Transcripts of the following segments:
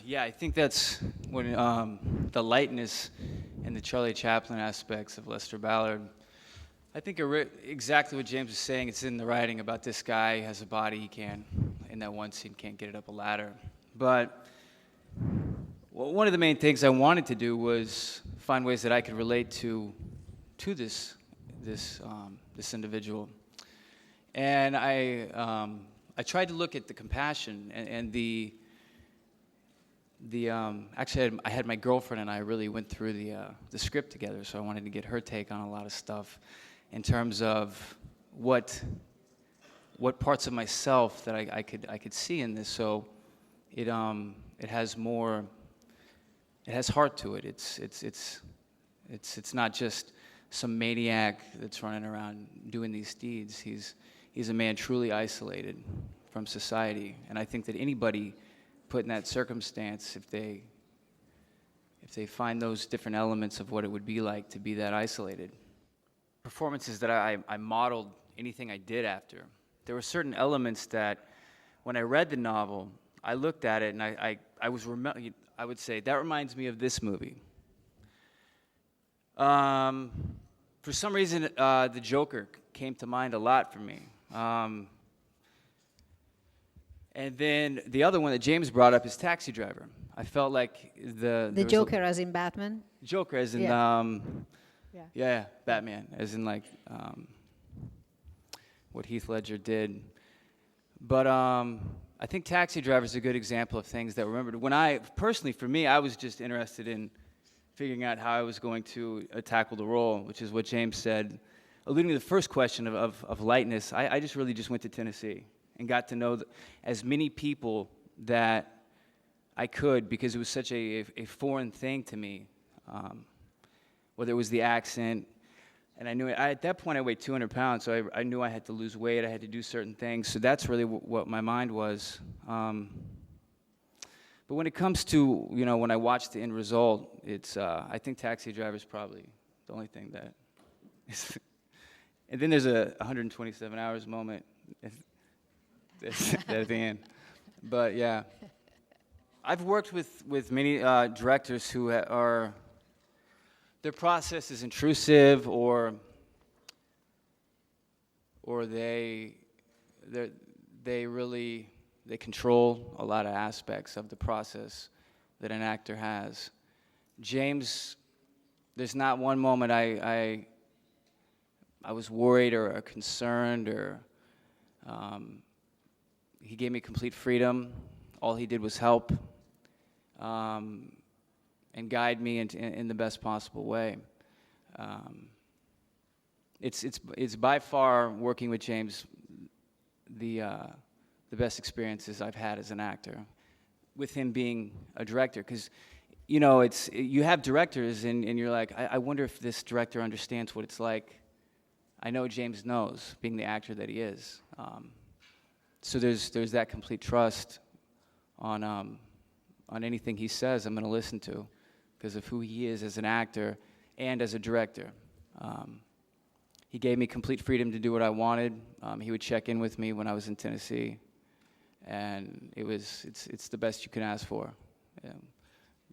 Yeah, I think that's when the lightness and the Charlie Chaplin aspects of Lester Ballard. I think exactly what James was saying. It's in the writing about this guy has a body he can't, in that one scene, can't get it up a ladder. But one of the main things I wanted to do was find ways that I could relate to this individual, and I tried to look at the compassion and the actually I had my girlfriend and I really went through the script together, so I wanted to get her take on a lot of stuff in terms of what parts of myself that I could see in this. So it has more, it has heart to it. It's not just some maniac that's running around doing these deeds. He's a man truly isolated from society, and I think that anybody put in that circumstance, if they find those different elements of what it would be like to be that isolated. Performances that I modeled anything I did after. There were certain elements that, when I read the novel, I looked at it and I would say, that reminds me of this movie. For some reason, the Joker came to mind a lot for me. And then the other one that James brought up is Taxi Driver. I felt like the Joker as in Batman? Joker as in, yeah, Batman, as in like what Heath Ledger did. But I think Taxi Driver is a good example of things that were remembered. Personally, for me, I was just interested in figuring out how I was going to tackle the role, which is what James said. Alluding to the first question of lightness, I just really just went to Tennessee and got to know as many people that I could, because it was such a foreign thing to me, whether it was the accent, and I knew at that point I weighed 200 pounds, so I knew I had to lose weight, I had to do certain things, so that's really what my mind was. But when it comes to, when I watch the end result, it's, I think Taxi Driver is probably the only thing that is. And then there's a 127 hours moment at the end. But yeah, I've worked with many directors who their process is intrusive, or they control a lot of aspects of the process that an actor has. James, there's not one moment I was worried or concerned, or he gave me complete freedom. All he did was help and guide me in the best possible way. It's by far, working with James, the best experiences I've had as an actor, with him being a director, because you have directors and you're like, I wonder if this director understands what it's like. I know James knows, being the actor that he is. So there's that complete trust on anything he says. I'm going to listen to, because of who he is as an actor and as a director. He gave me complete freedom to do what I wanted. He would check in with me when I was in Tennessee, and it's the best you can ask for.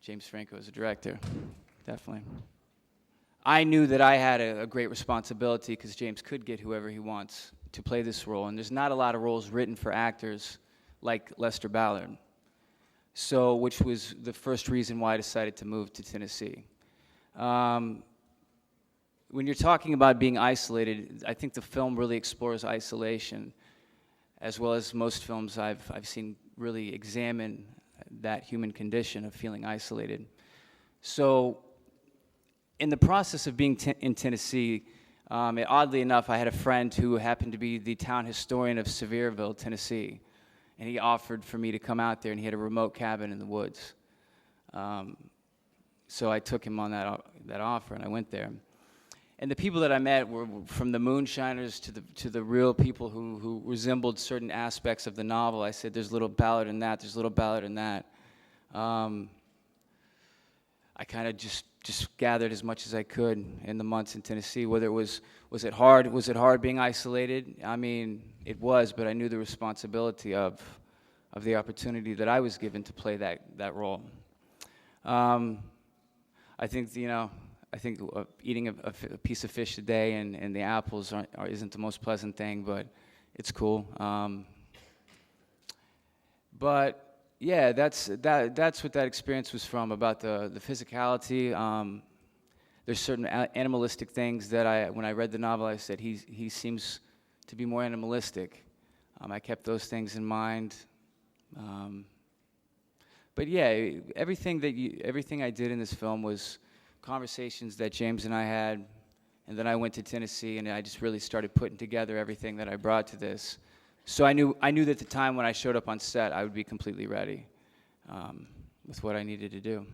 James Franco as a director, definitely. I knew that I had a great responsibility, because James could get whoever he wants to play this role, and there's not a lot of roles written for actors like Lester Ballard. So, which was the first reason why I decided to move to Tennessee. When you're talking about being isolated, I think the film really explores isolation, as well as most films I've seen really examine that human condition of feeling isolated. So, in the process of being in Tennessee, oddly enough, I had a friend who happened to be the town historian of Sevierville, Tennessee, and he offered for me to come out there, and he had a remote cabin in the woods. So I took him on that offer, and I went there. And the people that I met were from the moonshiners to the real people who resembled certain aspects of the novel. I said, there's a little Ballard in that, there's a little Ballard in that. I kind of just gathered as much as I could in the months in Tennessee. Whether it was it hard? Was it hard being isolated? I mean, it was, but I knew the responsibility of of the opportunity that I was given to play that role. I think, you know, eating a piece of fish a day and the apples isn't the most pleasant thing, but it's cool. But yeah, that's what that experience was from, about the physicality. There's certain animalistic things that when I read the novel, I said he seems to be more animalistic. I kept those things in mind. But yeah, everything I did in this film was conversations that James and I had, and then I went to Tennessee and I just really started putting together everything that I brought to this. So I knew that the time when I showed up on set, I would be completely ready with what I needed to do.